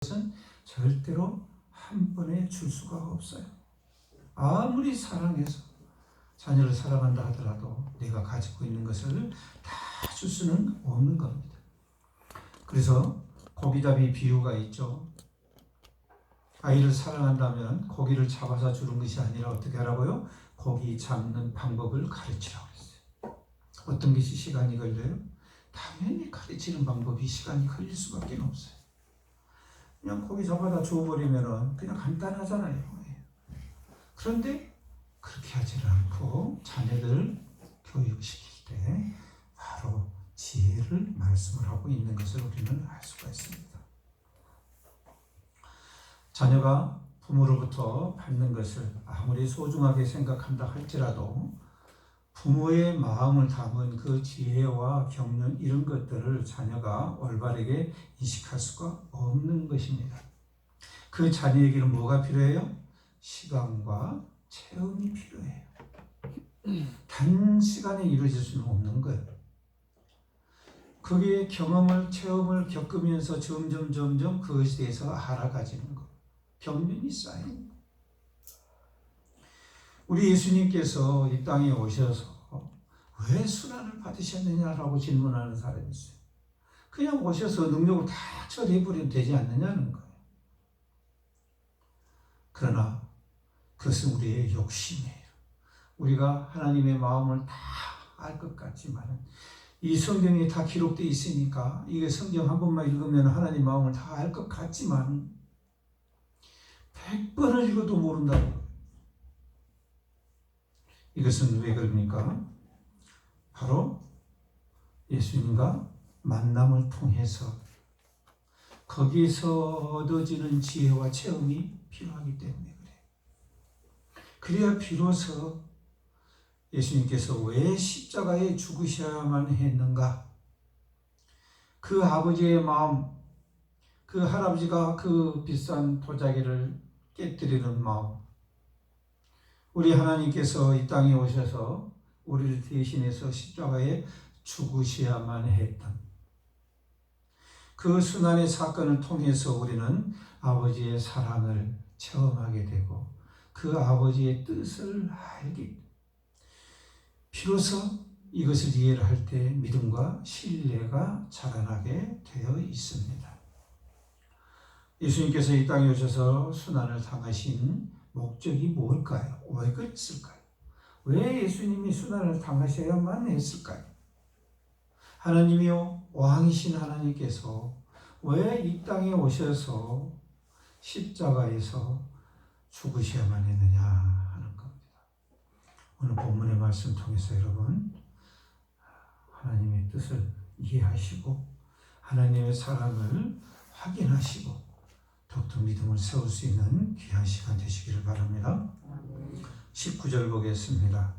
것은 절대로 한 번에 줄 수가 없어요. 아무리 사랑해서 자녀를 사랑한다 하더라도 내가 가지고 있는 것을 다 줄 수는 없는 겁니다. 그래서 고기잡이 비유가 있죠. 아이를 사랑한다면 고기를 잡아서 주는 것이 아니라 어떻게 하라고요? 고기 잡는 방법을 가르치라고 했어요. 어떤 것이 시간이 걸려요? 당연히 가르치는 방법이 시간이 걸릴 수밖에 없어요. 그냥 고기 잡아다 주워버리면 그냥 간단하잖아요. 그런데 그렇게 하지는 않고 자녀들 교육시킬 때 바로 지혜를 말씀을 하고 있는 것을 우리는 알 수가 있습니다. 자녀가 부모로부터 받는 것을 아무리 소중하게 생각한다 할지라도 부모의 마음을 담은 그 지혜와 경륜 이런 것들을 자녀가 올바르게 인식할 수가 없는 것입니다. 그 자녀에게는 뭐가 필요해요? 시간과 체험이 필요해요. 단시간에 이루어질 수는 없는 거예요. 거기에 경험을, 체험을 겪으면서 점점 그것에 대해서 알아가지는 거. 경륜이 쌓이는 거. 우리 예수님께서 이 땅에 오셔서 왜 순환을 받으셨느냐라고 질문하는 사람이 있어요. 그냥 오셔서 능력을 다 처리해버리면 되지 않느냐는 거예요. 그러나 그것은 우리의 욕심이에요. 우리가 하나님의 마음을 다 알 것 같지만 이 성경에 다 기록되어 있으니까 이게 성경 한 번만 읽으면 하나님 마음을 다 알 것 같지만 100번을 읽어도 모른다는 거예요. 이것은 왜 그럽니까? 바로 예수님과 만남을 통해서 거기에서 얻어지는 지혜와 체험이 필요하기 때문에 그래요. 그래야 비로소 예수님께서 왜 십자가에 죽으셔야만 했는가? 그 아버지의 마음, 그 할아버지가 그 비싼 도자기를 깨뜨리는 마음, 우리 하나님께서 이 땅에 오셔서 우리를 대신해서 십자가에 죽으셔야만 했던 그 순환의 사건을 통해서 우리는 아버지의 사랑을 체험하게 되고 그 아버지의 뜻을 알게 비로소 이것을 이해를 할 때 믿음과 신뢰가 자라나게 되어 있습니다. 예수님께서 이 땅에 오셔서 순환을 당하신 목적이 뭘까요? 왜 그랬을까요? 왜 예수님이 순환을 당하셔야만 했을까요? 하나님이요, 왕이신 하나님께서 왜 이 땅에 오셔서 십자가에서 죽으셔야만 했느냐 하는 겁니다. 오늘 본문의 말씀 통해서 여러분 하나님의 뜻을 이해하시고 하나님의 사랑을 확인하시고 더욱더 믿음을 세울 수 있는 귀한 시간 되시기를 바랍니다. 19절 보겠습니다.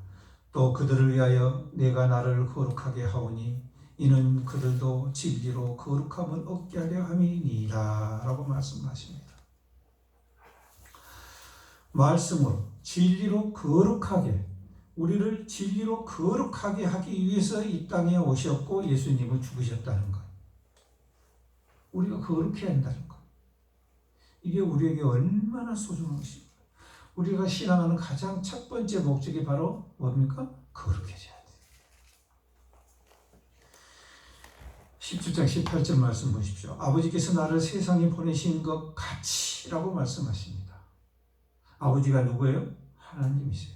또 그들을 위하여 내가 나를 거룩하게 하오니 이는 그들도 진리로 거룩함을 얻게 하려 함이니라 라고 말씀하십니다. 말씀으로 진리로 거룩하게, 우리를 진리로 거룩하게 하기 위해서 이 땅에 오셨고 예수님은 죽으셨다는 것. 우리가 거룩해야 한다는 것. 이게 우리에게 얼마나 소중한 것입니까? 우리가 신앙하는 가장 첫 번째 목적이 바로 뭡니까? 거룩해져야 돼. 17장 18절 말씀 보십시오. 아버지께서 나를 세상에 보내신 것 같이라고 말씀하십니다. 아버지가 누구예요? 하나님이세요.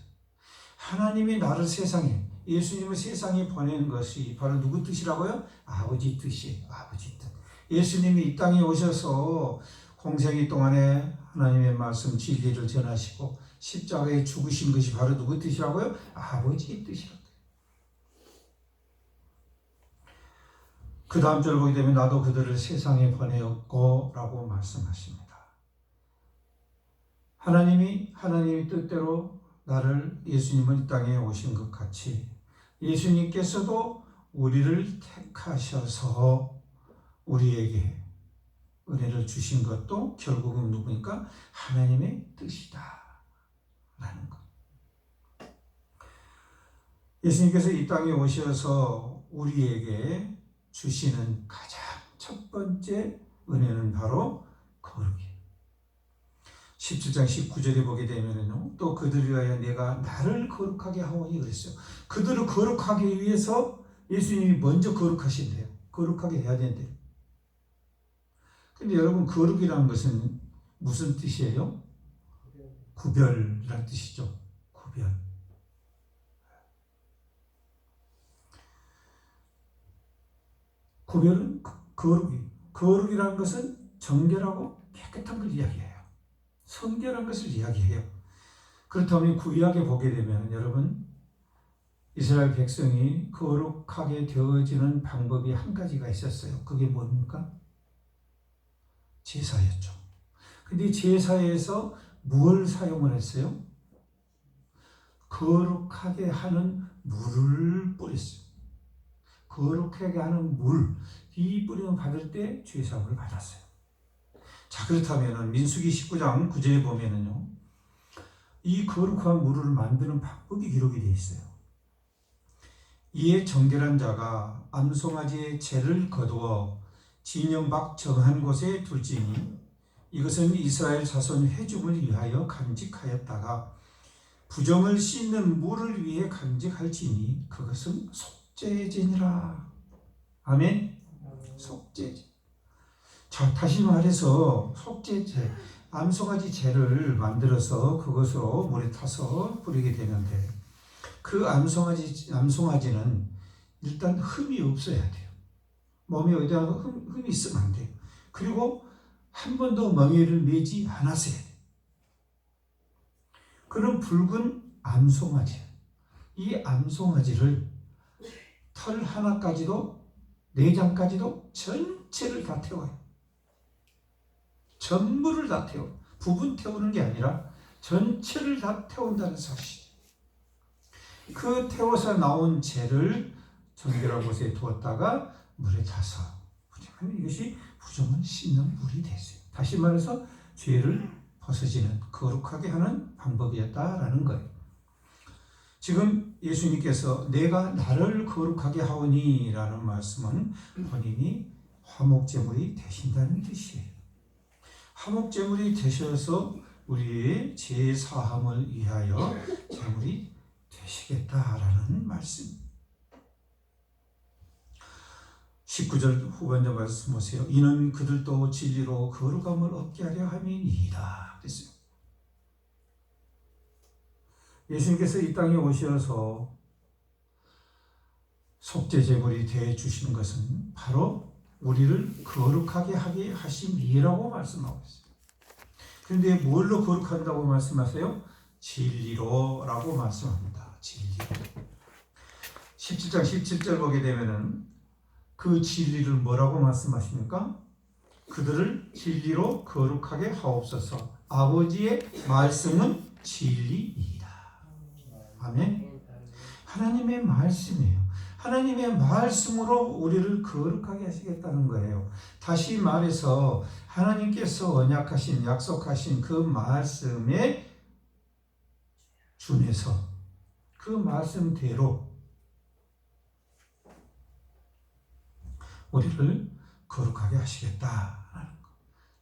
하나님이 나를 세상에, 예수님을 세상에 보낸 것이 바로 누구 뜻이라고요? 아버지 뜻이에요. 아버지 뜻. 예수님이 이 땅에 오셔서 공생애 동안에 하나님의 말씀 진리를 전하시고 십자가에 죽으신 것이 바로 누구 뜻이라고요? 아버지의 뜻이라고요. 그 다음 절 보게 되면 나도 그들을 세상에 보내었고 라고 말씀하십니다. 하나님의 뜻대로 나를 예수님은 이 땅에 오신 것 같이 예수님께서도 우리를 택하셔서 우리에게 은혜를 주신 것도 결국은 누구니까 하나님의 뜻이다 라는 것. 예수님께서 이 땅에 오셔서 우리에게 주시는 가장 첫 번째 은혜는 바로 17장 19절에 보게 되면은요, 또 그들을 위하여 내가 나를 거룩하게 하오니 그랬어요. 그들을 거룩하기 위해서 예수님이 먼저 거룩하신대요. 거룩하게 해야 된대요. 근데 여러분, 거룩이라는 것은 무슨 뜻이에요? 구별이라는 뜻이죠. 구별. 구별은 거룩이라는 것은 정결하고 깨끗한 걸 이야기해요. 성결한 것을 이야기해요. 그렇다면 구약에 보게 되면 여러분, 이스라엘 백성이 거룩하게 되어지는 방법이 한 가지가 있었어요. 그게 뭡니까? 제사였죠. 근데 제사에서 무엇을 사용을 했어요? 거룩하게 하는 물을 뿌렸어요. 거룩하게 하는 물, 이 뿌림을 받을 때 죄사함을 받았어요. 자, 그렇다면 민수기 19장 9절에 보면은요, 이 거룩한 물을 만드는 방법이 기록이 되어 있어요. 이에 정결한 자가 암송아지의 채를 거두어 진영 밖 정한 곳에 둘지니 이것은 이스라엘 자손 회중을 위하여 간직하였다가 부정을 씻는 물을 위해 간직할지니 그것은 속죄제니라. 아멘. 속죄제. 자, 다시 말해서 속죄제, 암송아지 제를 만들어서 그것으로 물에 타서 뿌리게 되는데, 그 암송아지는 일단 흠이 없어야 돼요. 몸에 어디다가 흠이 있으면 안 돼요. 그리고 한 번도 멍에를 매지 않았어야 돼요. 그런 붉은 암송아지, 이 암송아지를 털 하나까지도, 내장까지도 전체를 다 태워요. 전부를 다 태워. 부분 태우는 게 아니라 전체를 다 태운다는 사실. 그 태워서 나온 재를 정결한 곳에 두었다가 물에 타서 부정하면 이것이 부정을 씻는 물이 됐어요. 다시 말해서 죄를 벗어지는, 거룩하게 하는 방법이었다라는 거예요. 지금 예수님께서 내가 나를 거룩하게 하오니 라는 말씀은 본인이 화목제물이 되신다는 뜻이에요. 화목제물이 되셔서 우리의 죄사함을 위하여 제물이 되시겠다라는 말씀. 19절 후반절 말씀 보세요. 이는 그들도 진리로 거룩함을 얻게 하려 함이니이다 그랬어요. 예수님께서 이 땅에 오셔서 속죄제물이 되어 주시는 것은 바로 우리를 거룩하게 하게 하심이라고 말씀하고 있어요. 그런데 뭘로 거룩한다고 말씀하세요? 진리로라고 말씀합니다. 진리로. 17장 17절 보게 되면은 그 진리를 뭐라고 말씀하십니까? 그들을 진리로 거룩하게 하옵소서. 아버지의 말씀은 진리이다. 아멘. 하나님의 말씀이에요. 하나님의 말씀으로 우리를 거룩하게 하시겠다는 거예요. 다시 말해서 하나님께서 언약하신, 약속하신 그 말씀에 준해서 그 말씀대로 우리를 거룩하게 하시겠다라는 거.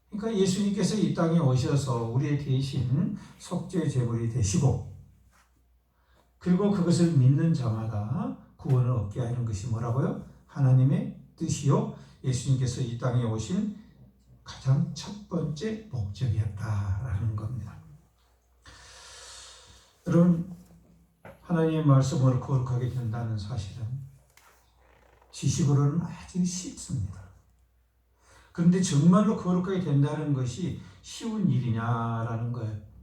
그러니까 예수님께서 이 땅에 오셔서 우리의 대신 속죄 제물이 되시고, 그리고 그것을 믿는 자마다 구원을 얻게 하는 것이 뭐라고요? 하나님의 뜻이요, 예수님께서 이 땅에 오신 가장 첫 번째 목적이었다라는 겁니다. 여러분, 하나님의 말씀으로 거룩하게 된다는 사실은 지식으로는 아주 쉽습니다. 그런데 정말로 거룩하게 된다는 것이 쉬운 일이냐라는 거예요.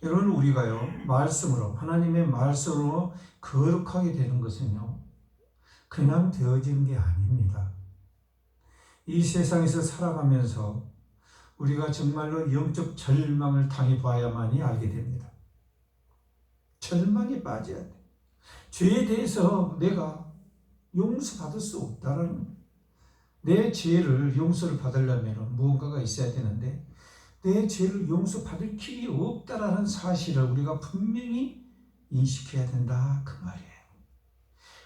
여러분, 우리가요, 말씀으로, 하나님의 말씀으로 거룩하게 되는 것은요, 그냥 되어지는 게 아닙니다. 이 세상에서 살아가면서 우리가 정말로 영적 절망을 당해봐야만이 알게 됩니다. 절망에 빠져야 돼. 죄에 대해서 내가 용서받을 수 없다라는, 내 죄를 용서를 받으려면 무언가가 있어야 되는데 내 죄를 용서받을 길이 없다라는 사실을 우리가 분명히 인식해야 된다 그 말이에요.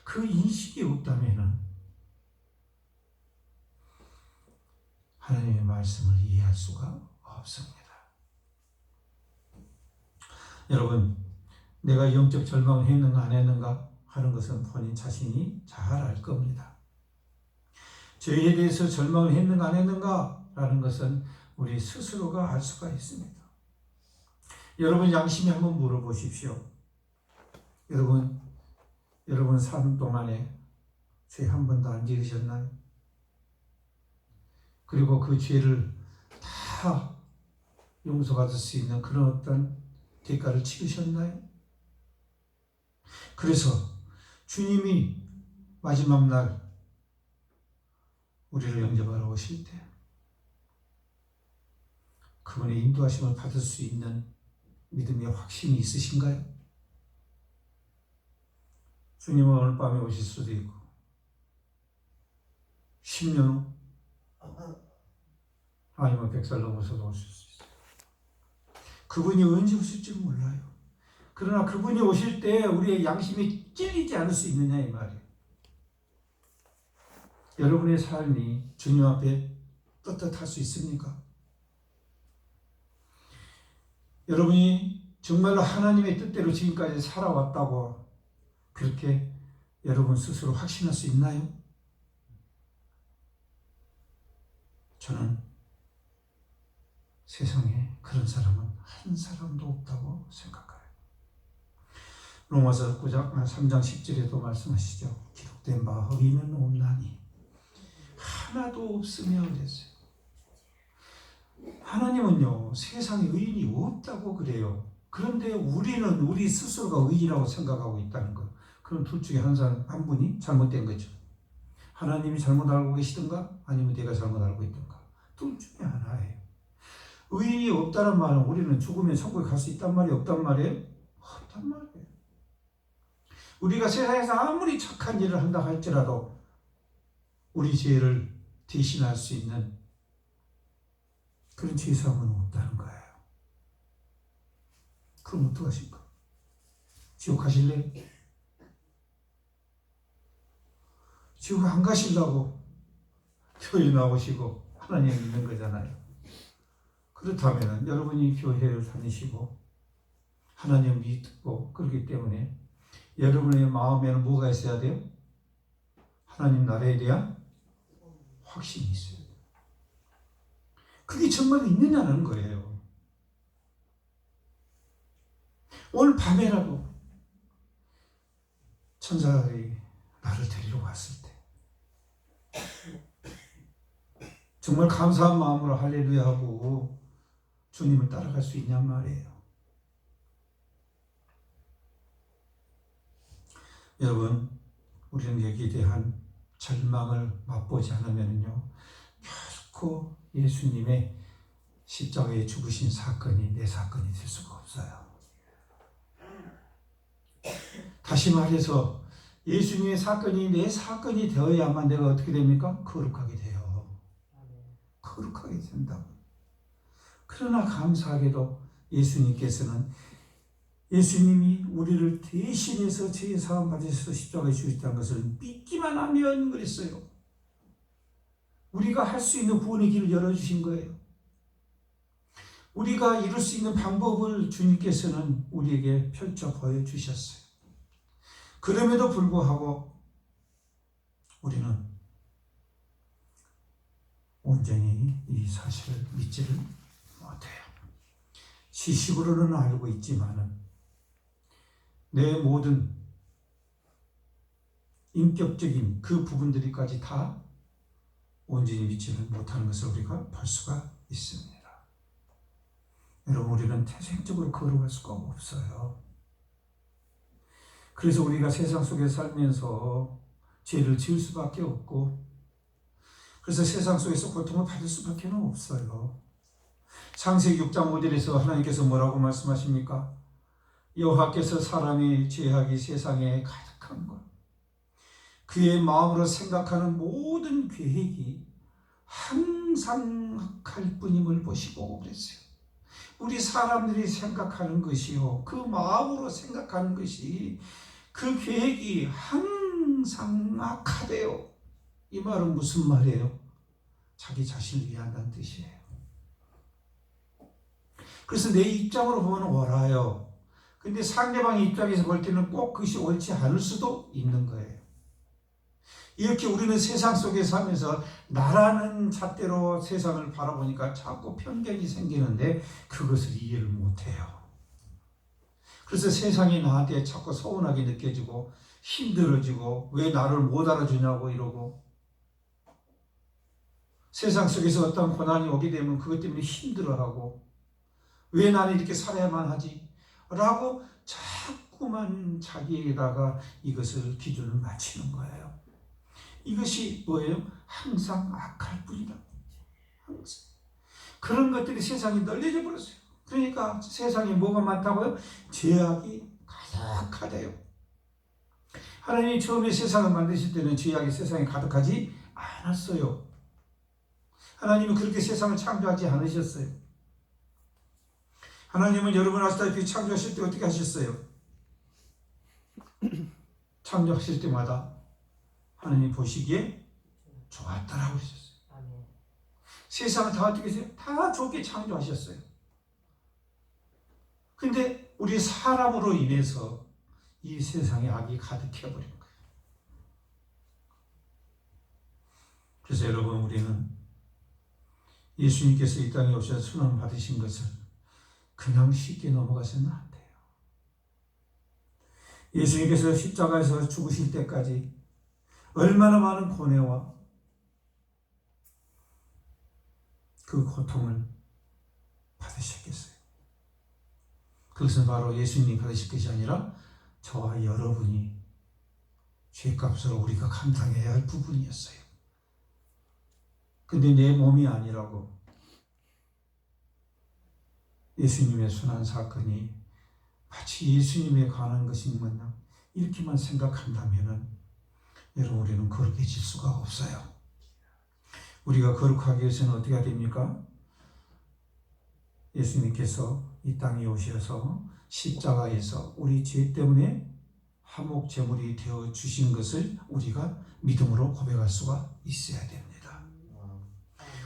그 인식이 없다면 하나님의 말씀을 이해할 수가 없습니다. 여러분, 내가 영적 절망을 했는가 안 했는가 하는 것은 본인 자신이 잘 알 겁니다. 죄에 대해서 절망을 했는가 안 했는가 라는 것은 우리 스스로가 알 수가 있습니다. 여러분 양심에 한번 물어보십시오. 여러분 삶 동안에 죄 한 번도 안 지으셨나요? 그리고 그 죄를 다 용서받을 수 있는 그런 어떤 대가를 치르셨나요? 그래서 주님이 마지막 날 우리를 영접하러 오실 때 그분의 인도하심을 받을 수 있는 믿음의 확신이 있으신가요? 주님은 오늘 밤에 오실 수도 있고 10년 후 아니면 100살 넘어서도 오실 수 있어요. 그분이 언제 오실지 몰라요. 그러나 그분이 오실 때 우리의 양심이 찔리지 않을 수 있느냐 이 말이에요. 여러분의 삶이 주님 앞에 떳떳할 수 있습니까? 여러분이 정말로 하나님의 뜻대로 지금까지 살아왔다고 그렇게 여러분 스스로 확신할 수 있나요? 저는 세상에 그런 사람은 한 사람도 없다고 생각해요. 로마서 3장 10절에도 말씀하시죠. 기록된 바 의인은 없나니 하나도 없으며 그랬어요. 하나님은요 세상에 의인이 없다고 그래요. 그런데 우리는 우리 스스로가 의인이라고 생각하고 있다는 거. 그럼 둘 중에 한 분이 잘못된 거죠. 하나님이 잘못 알고 계시든가 아니면 내가 잘못 알고 있든가. 둘 중에 하나예요. 의인이 없다는 말은 우리는 죽으면 천국에 갈 수 있단 말이 없단 말이에요? 없단 말이에요. 우리가 세상에서 아무리 착한 일을 한다 할지라도 우리 죄를 대신할 수 있는 그런 죄사함은 없다는 거예요. 그럼 어떡하실까? 지옥 가실래요? 지옥 안 가시려고 교회 나오시고 하나님 믿는 거잖아요. 그렇다면 여러분이 교회를 다니시고 하나님 믿고 그렇기 때문에 여러분의 마음에는 뭐가 있어야 돼요? 하나님 나라에 대한 확신이 있어야 돼요. 그게 정말 있느냐는 거예요. 오늘 밤에라도 천사들이 나를 데리러 왔을 때 정말 감사한 마음으로 할렐루야 하고 주님을 따라갈 수 있냔 말이에요. 여러분, 우리는 여기에 대한 절망을 맛보지 않으면요 결코 예수님의 십자가에 죽으신 사건이 내 사건이 될 수가 없어요. 다시 말해서 예수님의 사건이 내 사건이 되어야만 내가 어떻게 됩니까? 거룩하게 돼요. 거룩하게 된다고. 그러나 감사하게도 예수님이 우리를 대신해서 죄의 사함 받으셔서 십자가에 죽으셨다는 것을 믿기만 하면 그랬어요. 우리가 할 수 있는 구원의 길을 열어주신 거예요. 우리가 이룰 수 있는 방법을 주님께서는 우리에게 펼쳐 보여주셨어요. 그럼에도 불구하고 우리는 온전히 이 사실을 믿지를 못해요. 지식으로는 알고 있지만은 내 모든 인격적인 그 부분들이까지 다 온전히 믿지를 못하는 것을 우리가 볼 수가 있습니다. 여러분, 우리는 태생적으로 거룩할 수가 없어요. 그래서 우리가 세상 속에 살면서 죄를 지을 수밖에 없고, 그래서 세상 속에서 고통을 받을 수밖에 없어요. 창세기 6장 5절에서 하나님께서 뭐라고 말씀하십니까? 여호와께서 사람이 죄악이 세상에 가득한 것, 그의 마음으로 생각하는 모든 계획이 항상 악할 뿐임을 보시고 그랬어요. 우리 사람들이 생각하는 것이요, 그 마음으로 생각하는 것이 그 계획이 항상 악하대요. 이 말은 무슨 말이에요? 자기 자신을 위한다는 뜻이에요. 그래서 내 입장으로 보면 옳아요. 근데 상대방의 입장에서 볼 때는 꼭 그것이 옳지 않을 수도 있는 거예요. 이렇게 우리는 세상 속에 살면서 나라는 잣대로 세상을 바라보니까 자꾸 편견이 생기는데 그것을 이해를 못해요. 그래서 세상이 나한테 자꾸 서운하게 느껴지고 힘들어지고 왜 나를 못 알아주냐고 이러고, 세상 속에서 어떤 고난이 오게 되면 그것 때문에 힘들어하고 왜 나는 이렇게 살아야만 하지? 라고 자꾸만 자기에다가 이것을 기준을 맞추는 거예요. 이것이 뭐예요? 항상 악할 뿐이다. 항상. 그런 것들이 세상에 널려져 버렸어요. 그러니까 세상에 뭐가 많다고요? 죄악이 가득하대요. 하나님이 처음에 세상을 만드실 때는 죄악이 세상에 가득하지 않았어요. 하나님은 그렇게 세상을 창조하지 않으셨어요. 하나님은 여러분 아시다시피 창조하실 때 어떻게 하셨어요? 창조하실 때마다 하나님 보시기에 좋았다라고 하셨어요. 세상을 다 어떻게 하세요? 다 좋게 창조하셨어요. 근데 우리 사람으로 인해서 이 세상에 악이 가득해버린 거예요. 그래서 여러분, 우리는 예수님께서 이 땅에 오셔서 순환 받으신 것을 그냥 쉽게 넘어가서는 안 돼요. 예수님께서 십자가에서 죽으실 때까지 얼마나 많은 고뇌와 그 고통을 받으셨겠어요. 그것은 바로 예수님이 받으실 것이 아니라 저와 여러분이 죄값으로 우리가 감당해야 할 부분이었어요. 근데 내 몸이 아니라고 예수님의 순환 사건이 마치 예수님에 관한 것인 마냥 이렇게만 생각한다면 여러분, 우리는 거룩해질 수가 없어요. 우리가 거룩하기 위해서는 어떻게 해야 됩니까? 예수님께서 이 땅에 오셔서 십자가에서 우리 죄 때문에 화목 제물이 되어 주신 것을 우리가 믿음으로 고백할 수가 있어야 됩니다.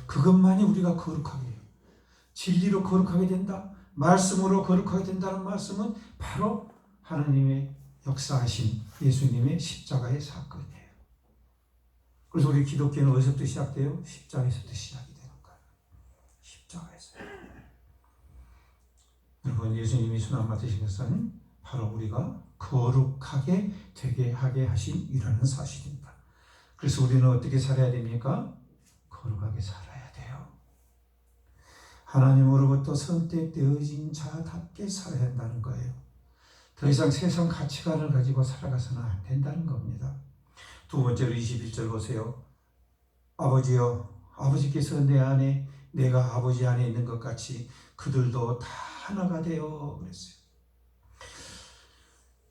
그것만이 우리가 거룩하게 해요. 진리로 거룩하게 된다, 말씀으로 거룩하게 된다는 말씀은 바로 하나님의 역사하신 예수님의 십자가의 사건이에요. 그래서 우리 기독교는 어디서부터 시작돼요? 십자가에서부터 시작이 되는 거예요. 십자가에서. 여러분, 예수님이 순환 받으신 것은 바로 우리가 거룩하게 되게 하게 하신 이라는 사실입니다. 그래서 우리는 어떻게 살아야 됩니까? 거룩하게 살아야 돼요. 하나님으로부터 선택되어진 자답게 살아야 한다는 거예요. 더 이상 세상 가치관을 가지고 살아가서는 안 된다는 겁니다. 두 번째로 21절 보세요. 아버지여, 아버지께서 내 안에 내가 아버지 안에 있는 것 같이 그들도 다 하나가 되어 그랬어요.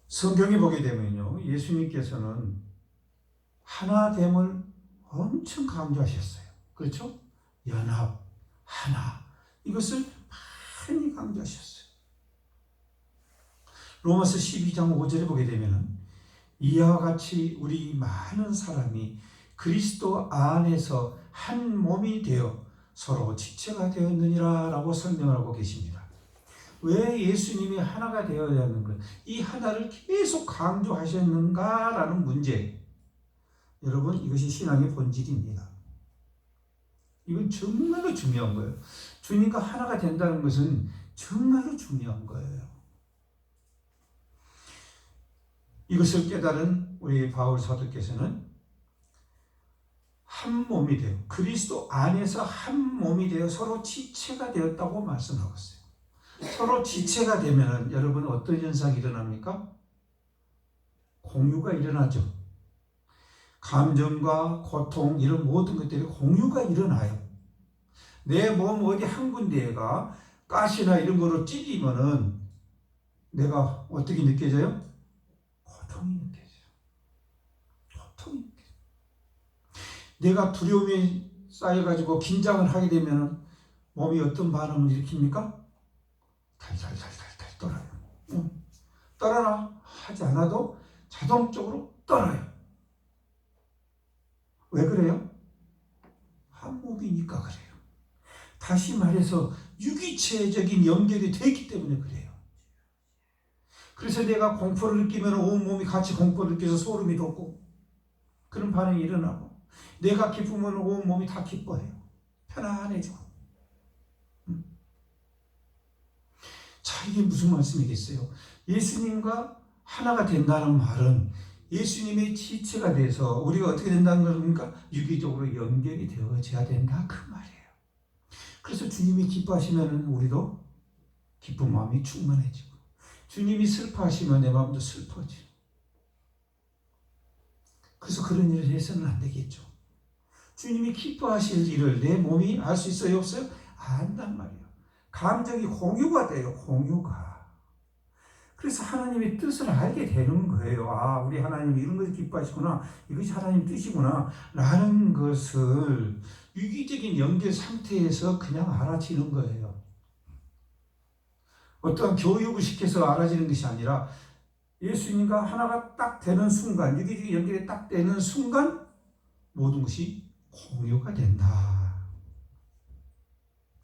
성경에 보게 되면요, 예수님께서는 하나됨을 엄청 강조하셨어요. 그렇죠? 연합, 하나, 이것을 많이 강조하셨어요. 로마서 12장 5절에 보게 되면 이와 같이 우리 많은 사람이 그리스도 안에서 한 몸이 되어 서로 지체가 되었느니라 라고 설명을 하고 계십니다. 왜 예수님이 하나가 되어야 하는 것, 이 하나를 계속 강조하셨는가라는 문제. 여러분, 이것이 신앙의 본질입니다. 이건 정말로 중요한 거예요. 주님과 하나가 된다는 것은 정말로 중요한 거예요. 이것을 깨달은 우리 바울 사도께서는 한 몸이 되어, 그리스도 안에서 한 몸이 되어 서로 지체가 되었다고 말씀하고 있어요. 서로 지체가 되면 여러분 어떤 현상이 일어납니까? 공유가 일어나죠. 감정과 고통, 이런 모든 것들이 공유가 일어나요. 내 몸 어디 한 군데가 가시나 이런 거로 찢기면은 내가 어떻게 느껴져요? 고통이 느껴져요. 고통이 느껴져요. 내가 두려움이 쌓여가지고 긴장을 하게 되면 몸이 어떤 반응을 일으킵니까? 달달달달달 떨어요. 떨어라 하지 않아도 자동적으로 떨어요. 왜 그래요? 한 몸이니까 그래요. 다시 말해서 유기체적인 연결이 되기 때문에 그래요. 그래서 내가 공포를 느끼면 온몸이 같이 공포를 느껴서 소름이 돋고 그런 반응이 일어나고, 내가 기쁘면 온몸이 다 기뻐해요. 편안해지고. 자, 이게 무슨 말씀이겠어요? 예수님과 하나가 된다는 말은 예수님의 지체가 돼서 우리가 어떻게 된다는 겁니까? 유기적으로 연결이 되어져야 된다, 그 말이에요. 그래서 주님이 기뻐하시면 우리도 기쁜 마음이 충만해지고, 주님이 슬퍼하시면 내 마음도 슬퍼지고. 그래서 그런 일을 해서는 안 되겠죠. 주님이 기뻐하실 일을 내 몸이 알 수 있어요, 없어요? 안단 말이에요. 감정이 공유가 돼요, 공유가. 그래서 하나님의 뜻을 알게 되는 거예요. 아, 우리 하나님이 이런 것을 기뻐하시구나, 이것이 하나님 뜻이구나 라는 것을 유기적인 연결 상태에서 그냥 알아지는 거예요. 어떠한 교육을 시켜서 알아지는 것이 아니라 예수님과 하나가 딱 되는 순간, 유기적인 연결이 딱 되는 순간 모든 것이 공유가 된다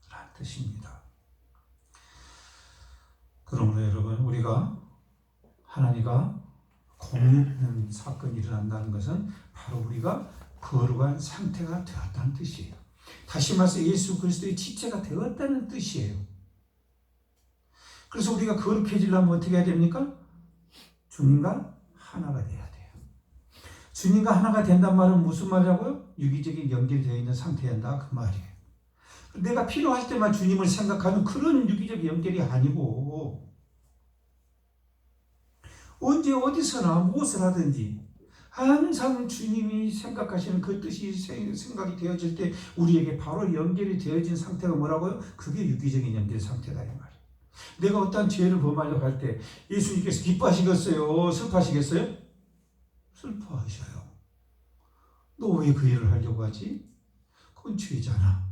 라는 뜻입니다. 그러므로 여러분, 우리가 하나님과 공유하는 사건이 일어난다는 것은 바로 우리가 거룩한 상태가 되었다는 뜻이에요. 다시 말해서 예수 그리스도의 지체가 되었다는 뜻이에요. 그래서 우리가 거룩해지려면 어떻게 해야 됩니까? 주님과 하나가 돼야 돼요. 주님과 하나가 된단 말은 무슨 말이라고요? 유기적인 연결이 되어 있는 상태야 한다, 그 말이에요. 내가 필요할 때만 주님을 생각하는 그런 유기적 연결이 아니고, 언제 어디서나 무엇을 하든지 항상 주님이 생각하시는 그 뜻이 생각이 되어질 때 우리에게 바로 연결이 되어진 상태가 뭐라고요? 그게 유기적인 연결 상태다, 이 말이에요. 내가 어떤 죄를 범하려고 할 때 예수님께서 기뻐하시겠어요? 슬퍼하시겠어요? 슬퍼하셔요. 너 왜 그 일을 하려고 하지? 그건 죄잖아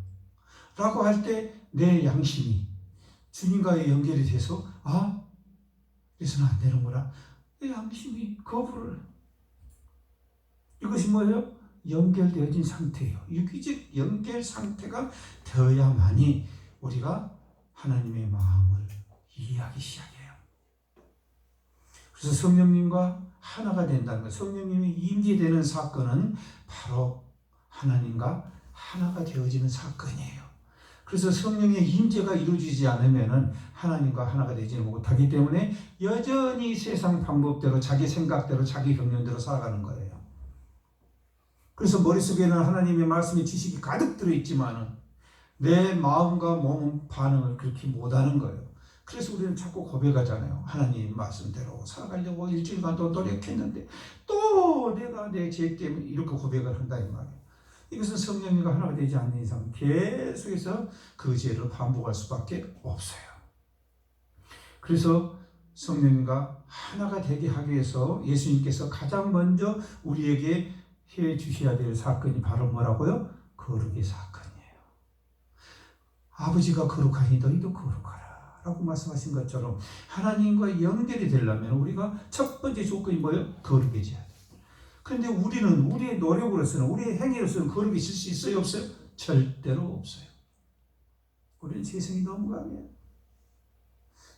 라고 할 때 내 양심이 주님과의 연결이 돼서, 아, 그래서는 안 되는구나, 내 양심이 거부를. 이것이 뭐예요? 연결되어진 상태예요. 유기적 연결 상태가 되어야만이 우리가 하나님의 마음을 이해하기 시작해요. 그래서 성령님과 하나가 된다는 것, 성령님이 임재되는 사건은 바로 하나님과 하나가 되어지는 사건이에요. 그래서 성령의 임재가 이루어지지 않으면 하나님과 하나가 되지 못하기 때문에 여전히 세상 방법대로, 자기 생각대로, 자기 경륜대로 살아가는 거예요. 그래서 머릿속에는 하나님의 말씀의 지식이 가득 들어있지만 내 마음과 몸은 반응을 그렇게 못하는 거예요. 그래서 우리는 자꾸 고백하잖아요. 하나님 말씀대로 살아가려고 일주일간 또 노력했는데 또 내가 내 죄 때문에 이렇게 고백을 한다, 이 말이에요. 이것은 성령님과 하나가 되지 않는 이상 계속해서 그 죄를 반복할 수밖에 없어요. 그래서 성령님과 하나가 되게 하기 위해서 예수님께서 가장 먼저 우리에게 해 주셔야 될 사건이 바로 뭐라고요? 거룩의 사건이에요. 아버지가 거룩하니 너희도 거룩하라 라고 말씀하신 것처럼 하나님과 연결이 되려면 우리가 첫 번째 조건이 뭐예요? 거룩해져야 돼요. 그런데 우리는 우리의 노력으로서는, 우리의 행위로서는 거룩해질 수 있어요, 없어요? 절대로 없어요. 우리는 죄성이 너무 강해요.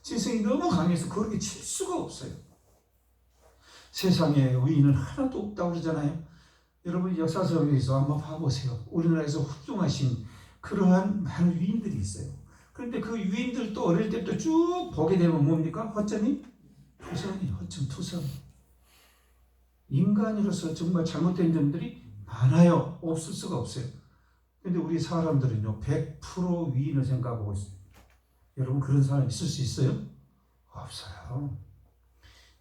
죄성이 너무 강해서 거룩해질 수가 없어요. 세상에 의인은 하나도 없다고 그러잖아요. 여러분 역사서에서 한번 봐보세요. 우리나라에서 훌륭하신 그러한 많은 위인들이 있어요. 그런데 그 위인들도 어릴 때부터 쭉 보게 되면 뭡니까? 허점이 투성이, 허점투성. 인간으로서 정말 잘못된 점들이 많아요. 없을 수가 없어요. 그런데 우리 사람들은요, 100% 위인을 생각하고 있어요. 여러분 그런 사람 있을 수 있어요? 없어요.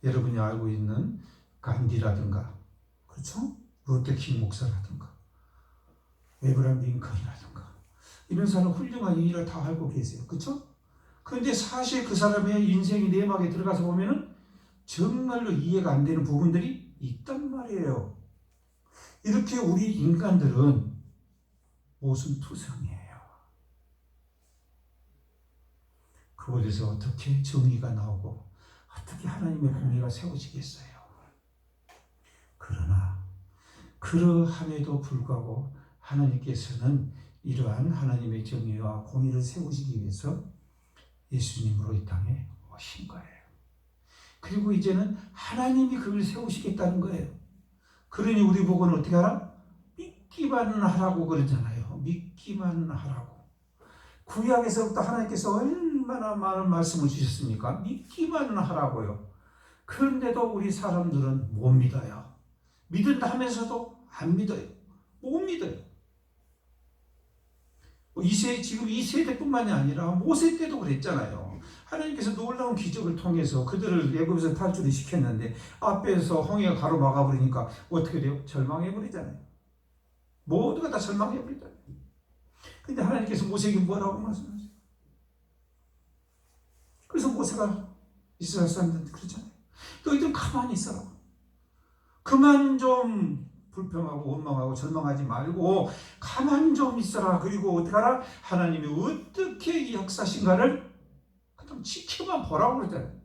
여러분이 알고 있는 간디라든가, 그렇죠? 루터킹 목사라든가, 에브라임 링컨이라든가, 이런 사람 훌륭한 일을 다 알고 계세요. 그렇죠? 그런데 사실 그 사람의 인생이 내막에 들어가서 보면은 정말로 이해가 안 되는 부분들이 있단 말이에요. 이렇게 우리 인간들은 모순투성이에요. 그곳에서 어떻게 정의가 나오고 어떻게 하나님의 공의가 세워지겠어요? 그러나 그러함에도 불구하고 하나님께서는 이러한 하나님의 정의와 공의를 세우시기 위해서 예수님으로 이 땅에 오신 거예요. 그리고 이제는 하나님이 그걸 세우시겠다는 거예요. 그러니 우리 보고는 어떻게 하라? 믿기만 하라고 그러잖아요. 믿기만 하라고. 구약에서부터 하나님께서 얼마나 많은 말씀을 주셨습니까? 믿기만 하라고요. 그런데도 우리 사람들은 못 믿어요. 믿은다 하면서도 안 믿어요. 못 믿어요. 지금 이 세대뿐만이 아니라 모세 때도 그랬잖아요. 하나님께서 놀라운 기적을 통해서 그들을 애굽에서 탈출을 시켰는데 앞에서 홍해가 가로막아 버리니까 어떻게 돼요? 절망해 버리잖아요. 모두가 다 절망해 버리잖아요. 근데 하나님께서 모세에게 뭐라고 말씀하세요? 그래서 모세가 이스라엘 사람들한테 그러잖아요. 너희들 가만히 있어라. 그만 좀 불평하고 원망하고 절망하지 말고 가만 좀 있어라. 그리고 어떻게 하라? 하나님이 어떻게 이 역사신가를 그냥 지켜만 보라고 그러잖아요.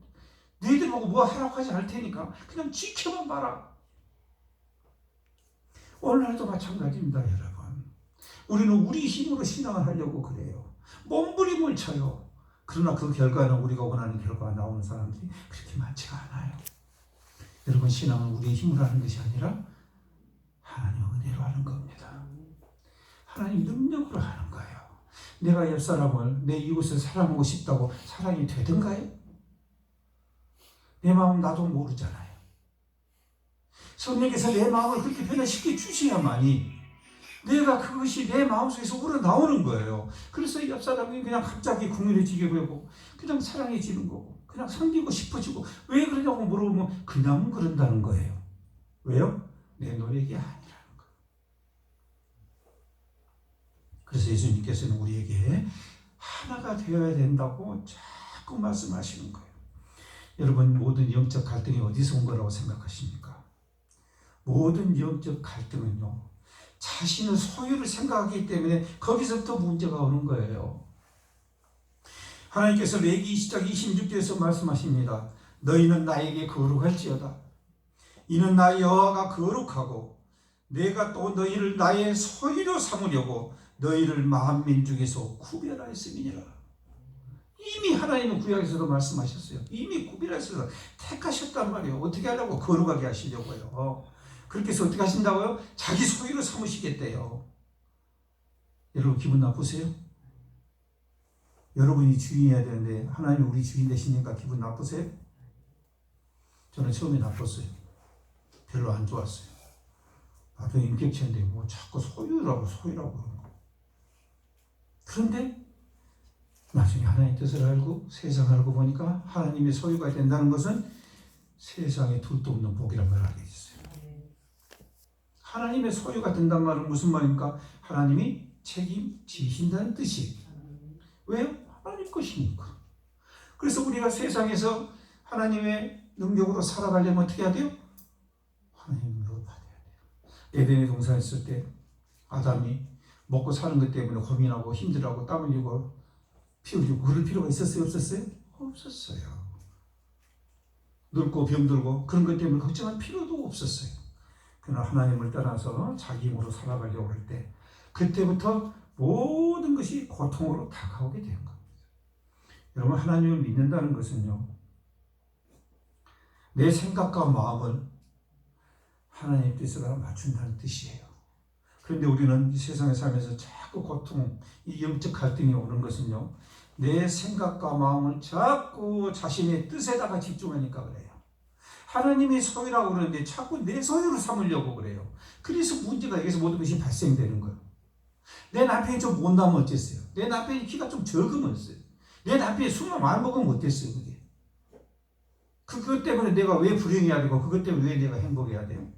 너희들 보고 뭐 하라고 하지 않을 테니까 그냥 지켜만 봐라. 오늘날도 마찬가지입니다, 여러분. 우리는 우리 힘으로 신앙을 하려고 그래요. 몸부림을 쳐요. 그러나 그 결과는 우리가 원하는 결과가 나오는 사람들이 그렇게 많지가 않아요. 여러분, 신앙은 우리의 힘으로 하는 것이 아니라 하나님 은혜로 하는 겁니다. 하나님 능력으로 하는 거예요. 내가 옆 사람을 내 이웃을 사랑하고 싶다고 사랑이 되던가요? 내 마음 나도 모르잖아요. 성령께서 내 마음을 그렇게 변화시켜 주셔야만이 내가 그것이 내 마음속에서 우러나오는 거예요. 그래서 옆 사람이 그냥 갑자기 궁일해지게 되고 그냥 사랑해지는 거고 그냥 섬기고 싶어지고 왜 그러냐고 물어보면 그냥 그런다는 거예요. 왜요? 내 노력이 아니라는 거예요. 그래서 예수님께서는 우리에게 하나가 되어야 된다고 자꾸 말씀하시는 거예요. 여러분, 모든 영적 갈등이 어디서 온 거라고 생각하십니까? 모든 영적 갈등은요, 자신의 소유를 생각하기 때문에 거기서부터 문제가 오는 거예요. 하나님께서 레위기 20장 26절에서 말씀하십니다. 너희는 나에게 거룩할지어다. 이는 나 여호와가 거룩하고 내가 또 너희를 나의 소유로 삼으려고 너희를 만민 중에서 구별하였음이니라. 이미 하나님은 구약에서도 말씀하셨어요. 이미 구별하셔서 택하셨단 말이에요. 어떻게 하려고? 거룩하게 하시려고요. 그렇게 해서 어떻게 하신다고요? 자기 소유로 삼으시겠대요. 여러분, 기분 나쁘세요? 여러분이 주인이어야 되는데 하나님이 우리 주인 되시니까 기분 나쁘세요? 저는 처음에 나빴어요. 별로 안 좋았어요. 나도 인격체인데 뭐 자꾸 소유라고 그러는 거. 그런데 나중에 하나님의 뜻을 알고 세상을 알고 보니까 하나님의 소유가 된다는 것은 세상에 둘도 없는 복이라는 걸 알게 됐어요. 하나님의 소유가 된다는 말은 무슨 말입니까? 하나님이 책임지신다는 뜻이에요. 왜요? 하나님 것이니까. 그래서 우리가 세상에서 하나님의 능력으로 살아가려면 어떻게 해야 돼요? 하나님으로 받아야 돼요. 에덴의 동산에 있을 때 아담이 먹고 사는 것 때문에 고민하고 힘들어하고 땀 흘리고 피 흘리고 그럴 필요가 있었어요? 없었어요? 없었어요. 늙고 병들고 그런 것 때문에 걱정할 필요도 없었어요. 그러나 하나님을 떠나서 자기 힘으로 살아가려고 할 때 그때부터 모든 것이 고통으로 다가오게 된 겁니다. 여러분, 하나님을 믿는다는 것은요, 내 생각과 마음을 하나님의 뜻으로 맞춘다는 뜻이에요. 그런데 우리는 이 세상에 살면서 자꾸 고통, 이 영적 갈등이 오는 것은요, 내 생각과 마음을 자꾸 자신의 뜻에다가 집중하니까 그래요. 하나님의 소유라고 그러는데 자꾸 내 소유로 삼으려고 그래요. 그래서 문제가 여기서 모든 것이 발생되는 거예요. 내 남편이 좀 못나면 어땠어요? 내 남편이 키가 좀 적으면 어땠어요? 내 남편이 술만 많이 먹으면 어땠어요? 그게? 그것 때문에 내가 왜 불행해야 되고 그것 때문에 왜 내가 행복해야 돼요?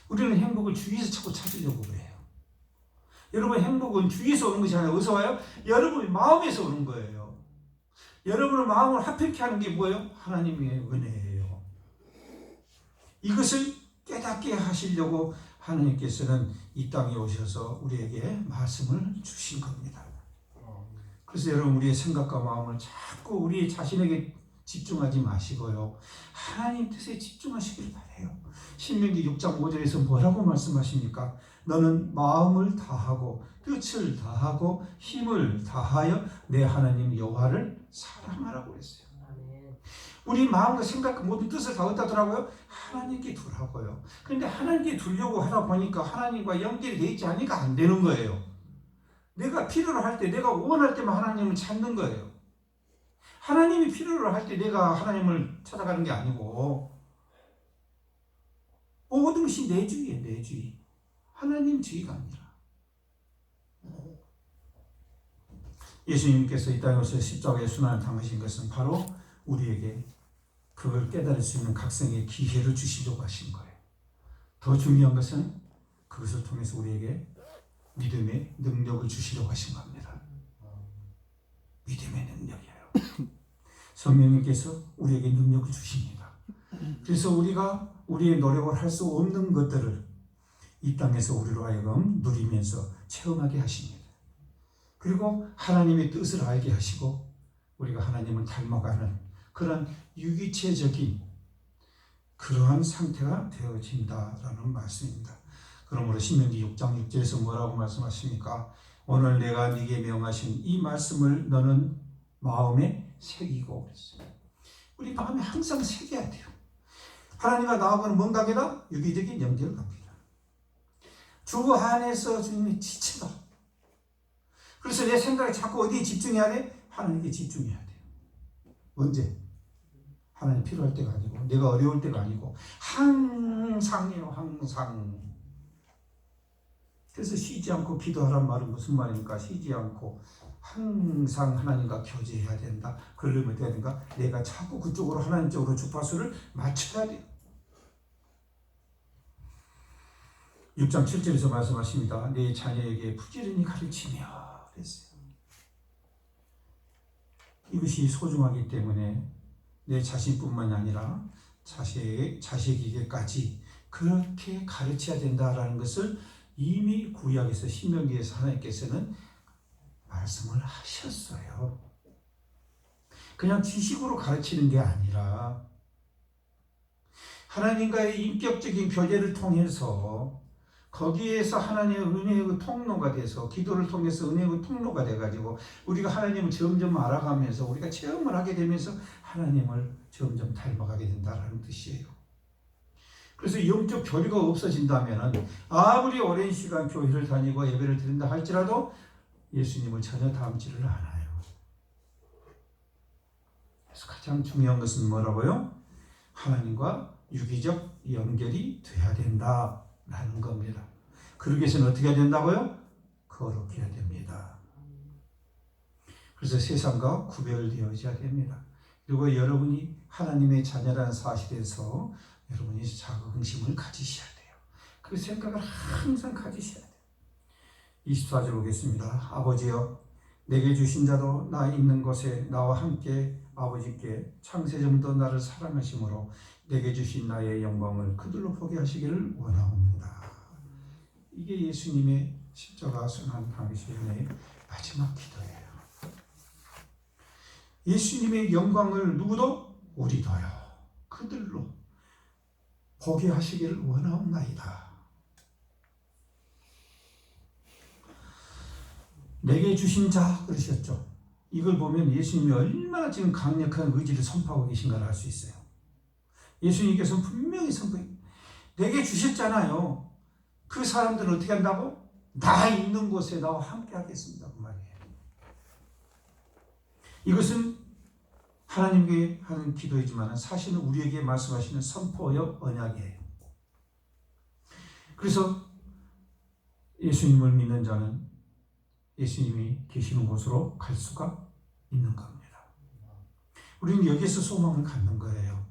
우리는 행복을 주위에서 자꾸 찾으려고 그래요. 여러분, 행복은 주위에서 오는 것이 아니라 어디서 와요? 여러분의 마음에서 오는 거예요. 여러분의 마음을 합해게 하는 게 뭐예요? 하나님의 은혜예요. 이것을 깨닫게 하시려고 하나님께서는 이 땅에 오셔서 우리에게 말씀을 주신 겁니다. 그래서 여러분, 우리의 생각과 마음을 자꾸 우리 자신에게 집중하지 마시고요. 하나님 뜻에 집중하시길 바래요. 신명기 6장 5절에서 뭐라고 말씀하십니까? 너는 마음을 다하고 뜻을 다하고 힘을 다하여 내 하나님 여호와를 사랑하라고 그랬어요. 우리 마음과 생각 모든 뜻을 다 어디다 두라고요? 하나님께 두라고요. 그런데 하나님께 두려고 하다 보니까 하나님과 연결이 되어 있지 않으니까 안 되는 거예요. 내가 필요로 할 때, 내가 원할 때만 하나님을 찾는 거예요. 하나님이 필요로 할 때 내가 하나님을 찾아가는 게 아니고 모든 것이 내 주의예요. 내 주의. 하나님 주의가 아니라. 예수님께서 이 땅에 오셔서 십자가의 순환을 당하신 것은 바로 우리에게 그걸 깨달을 수 있는 각성의 기회를 주시려고 하신 거예요. 더 중요한 것은 그것을 통해서 우리에게 믿음의 능력을 주시려고 하신 겁니다. 믿음의 능력이에요. 성령님께서 우리에게 능력을 주십니다. 그래서 우리가 우리의 노력을 할 수 없는 것들을 이 땅에서 우리로 하여금 누리면서 체험하게 하십니다. 그리고 하나님의 뜻을 알게 하시고 우리가 하나님을 닮아가는 그런 유기체적인 그러한 상태가 되어진다라는 말씀입니다. 그러므로 신명기 6장 6절에서 뭐라고 말씀하십니까? 오늘 내가 네게 명하신 이 말씀을 너는 마음에 새기고 그랬어요. 우리 마음에 항상 새겨야 돼요. 하나님과 나하고는 뭔 관계다? 유기적인 연결 관계다. 주 안에서 주님이 지친다. 그래서 내 생각이 자꾸 어디에 집중해야 돼? 하나님께 집중해야 돼요. 언제? 하나님 필요할 때가 아니고 내가 어려울 때가 아니고 항상이에요. 항상. 그래서 쉬지 않고 기도하란 말은 무슨 말입니까? 쉬지 않고 항상 하나님과 교제해야 된다. 그러려면 어떻게 해야 된가? 내가 자꾸 그쪽으로 하나님 쪽으로 주파수를 맞춰야 돼요. 6장 7절에서 말씀하십니다. 내 자녀에게 부지런히 가르치며 그랬어요. 이것이 소중하기 때문에 내 자신뿐만 아니라 자식에게까지 그렇게 가르쳐야 된다라는 것을 이미 구약에서 신명기에서 하나님께서는 말씀을 하셨어요. 그냥 지식으로 가르치는 게 아니라 하나님과의 인격적인 교제를 통해서 거기에서 하나님의 은혜의 통로가 돼서 기도를 통해서 은혜의 통로가 돼가지고 우리가 하나님을 점점 알아가면서 우리가 체험을 하게 되면서 하나님을 점점 닮아가게 된다는 뜻이에요. 그래서 영적 교류가 없어진다면 아무리 오랜 시간 교회를 다니고 예배를 드린다 할지라도 예수님을 전혀 닮지를 않아요. 그래서 가장 중요한 것은 뭐라고요? 하나님과 유기적 연결이 돼야 된다라는 겁니다. 그러기 위해서는 어떻게 해야 된다고요? 거룩해야 됩니다. 그래서 세상과 구별되어져야 됩니다. 그리고 여러분이 하나님의 자녀라는 사실에서 여러분이 자긍심을 가지셔야 돼요. 그 생각을 항상 가지셔야 돼요. 24절 보겠습니다. 아버지여 내게 주신 자도 나 있는 곳에 나와 함께 아버지께 창세전부터 나를 사랑하심으로 내게 주신 나의 영광을 그들로 보게 하시기를 원하옵니다. 이게 예수님의 십자가 순환 당시의 마지막 기도예요. 예수님의 영광을 누구도? 우리도요. 그들로 보게 하시기를 원하옵나이다. 내게 주신 자 그러셨죠. 이걸 보면 예수님이 얼마나 지금 강력한 의지를 선포하고 계신가를 알 수 있어요. 예수님께서는 분명히 선포해요. 내게 주셨잖아요. 그 사람들은 어떻게 한다고? 나 있는 곳에 나와 함께 하겠습니다. 그 말이에요. 이것은 하나님께 하는 기도이지만 사실은 우리에게 말씀하시는 선포의 언약이에요. 그래서 예수님을 믿는 자는 예수님이 계시는 곳으로 갈 수가 있는 겁니다. 우리는 여기에서 소망을 갖는 거예요.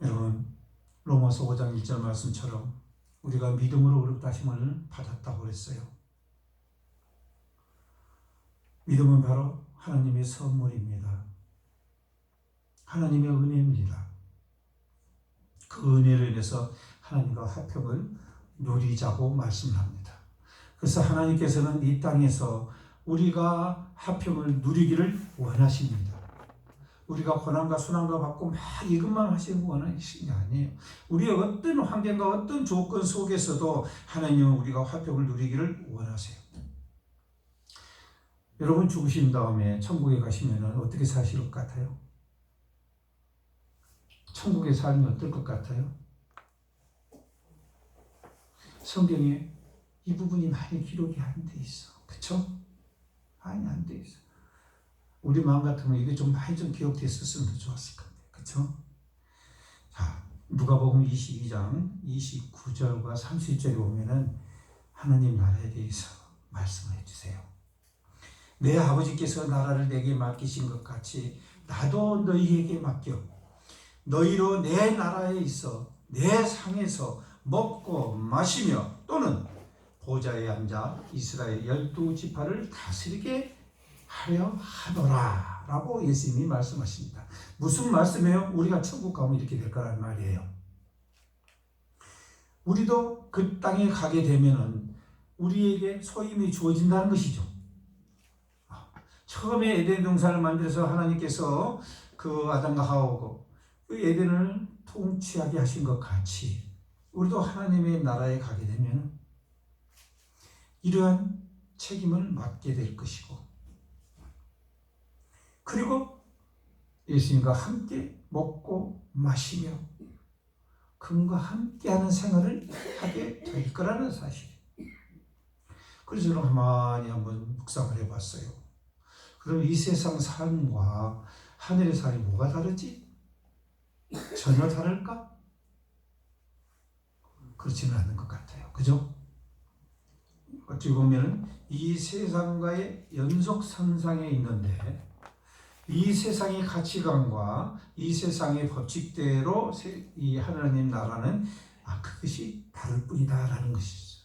여러분, 로마서 5장 1절 말씀처럼 우리가 믿음으로 의롭다심을 받았다고 그랬어요. 믿음은 바로 하나님의 선물입니다. 하나님의 은혜입니다. 그 은혜로 인해서 하나님과 화평을 누리자고 말씀합니다. 그래서 하나님께서는 이 땅에서 우리가 화평을 누리기를 원하십니다. 우리가 고난과 순환과 받고 막 이것만 하시는 원하시는 게 아니에요. 우리의 어떤 환경과 어떤 조건 속에서도 하나님은 우리가 화평을 누리기를 원하세요. 여러분 죽으신 다음에 천국에 가시면 어떻게 사실 것 같아요? 천국의 삶이 어떨 것 같아요? 성경에 이 부분이 많이 기록이 안 돼 있어. 그쵸? 많이 안 돼 있어. 우리 마음 같으면 이게 좀 많이 좀 기억됐었으면 더 좋았을 건데. 그쵸? 자, 누가복음 22장 29절과 30절에 보면은 하나님 나라에 대해서 말씀을 해주세요. 내 아버지께서 나라를 내게 맡기신 것 같이 나도 너희에게 맡겨 너희로 내 나라에 있어 내 상에서 먹고 마시며 또는 보좌에 앉아 이스라엘 12지파를 다스리게 하려 하노라 라고 예수님이 말씀하십니다. 무슨 말씀이에요? 우리가 천국 가면 이렇게 될 거란 말이에요. 우리도 그 땅에 가게 되면은 우리에게 소임이 주어진다는 것이죠. 처음에 에덴 동산을 만들어서 하나님께서 그 아담과 하와고 그 에덴을 통치하게 하신 것 같이 우리도 하나님의 나라에 가게 되면 이러한 책임을 맡게 될 것이고, 그리고 예수님과 함께 먹고 마시며 그분과 함께하는 생활을 하게 될 거라는 사실. 그래서 저는 가만히 한번 묵상을 해봤어요. 그럼 이 세상 삶과 하늘의 삶이 뭐가 다르지? 전혀 다를까? 그렇지는 않은 것 같아요. 그죠? 어찌 보면 이 세상과의 연속선상에 있는데 이 세상의 가치관과 이 세상의 법칙대로 이 하나님 나라는 그것이 다를 뿐이다라는 것이죠.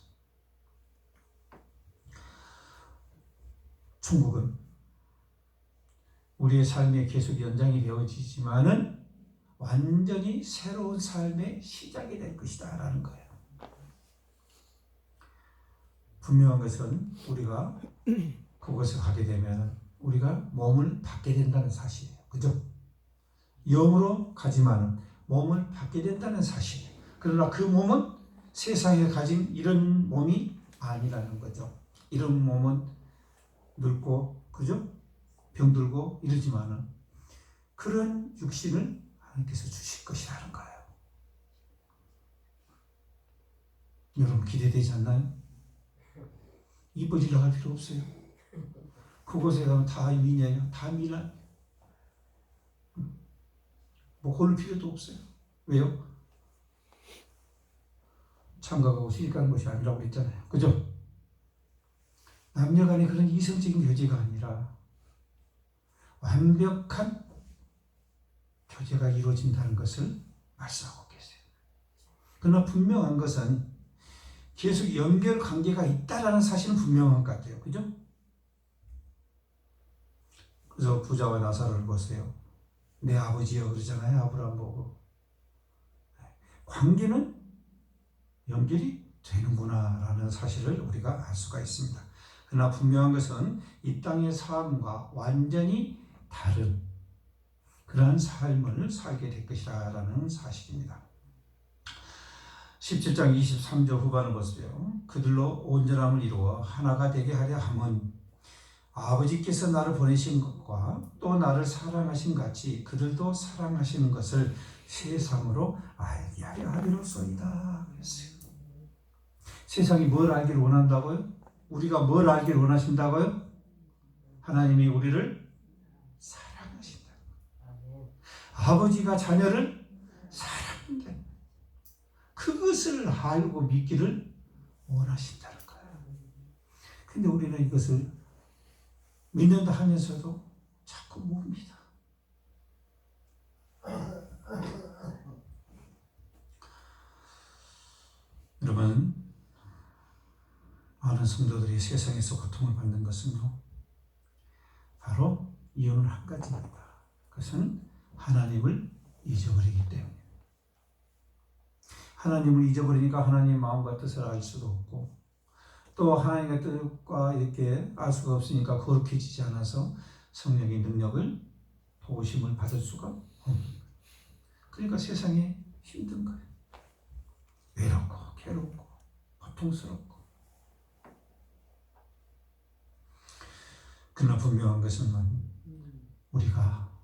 천국은 우리의 삶의 계속 연장이 되어지지만은 완전히 새로운 삶의 시작이 될 것이다 라는 거예요. 분명한 것은 우리가 그곳에 가게 되면 우리가 몸을 받게 된다는 사실이에요. 그죠? 영으로 가지만은 몸을 받게 된다는 사실이에요. 그러나 그 몸은 세상에 가진 이런 몸이 아니라는 거죠. 이런 몸은 늙고, 그죠? 병들고 이러지만은 그런 육신을 하나님께서 주실 것이라는 거예요. 여러분 기대되지 않나요? 이뻐지려고 할 필요 없어요. 그곳에 가면 다 미녀예요. 다 미나. 뭐 고를 필요도 없어요. 왜요? 장가가고 시집가는 것이 아니라고 그랬잖아요. 그죠? 남녀간의 그런 이성적인 교제가 아니라 완벽한 교제가 이루어진다는 것을 말씀하고 계세요. 그러나 분명한 것은 계속 연결 관계가 있다라는 사실은 분명한 것 같아요. 그죠? 그래서 부자와 나사로를 보세요. 내 아버지여 그러잖아요. 아브라함 보고. 관계는 연결이 되는구나라는 사실을 우리가 알 수가 있습니다. 그러나 분명한 것은 이 땅의 삶과 완전히 다른 그러한 삶을 살게 될 것이라는 사실입니다. 17장 23절 후반을 보세요. 그들로 온전함을 이루어 하나가 되게 하려 함은 아버지께서 나를 보내신 것과 또 나를 사랑하신 같이 그들도 사랑하시는 것을 세상으로 알게 하려 함이로소이다. 그랬어요. 세상이 뭘 알기를 원한다고요? 우리가 뭘 알기를 원하신다고요? 하나님이 우리를 사랑하신다. 아버지가 자녀를 사랑한다. 그것을 알고 믿기를 원하신다는 거예요. 근데 우리는 이것을 믿는다 하면서도 자꾸 봅니다. 여러분, 많은 성도들이 세상에서 고통을 받는 것은요, 바로 이유는 한 가지입니다. 그것은 하나님을 잊어버리기 때문입니다. 하나님을 잊어버리니까 하나님 마음과 뜻을 알 수도 없고, 또 하나님의 뜻과 이렇게 알 수가 없으니까 거룩해지지 않아서 성령의 능력을 도우심을 받을 수가 없는 거예요. 그러니까 세상에 힘든 거예요. 외롭고 괴롭고 고통스럽고. 그러나 분명한 것은 우리가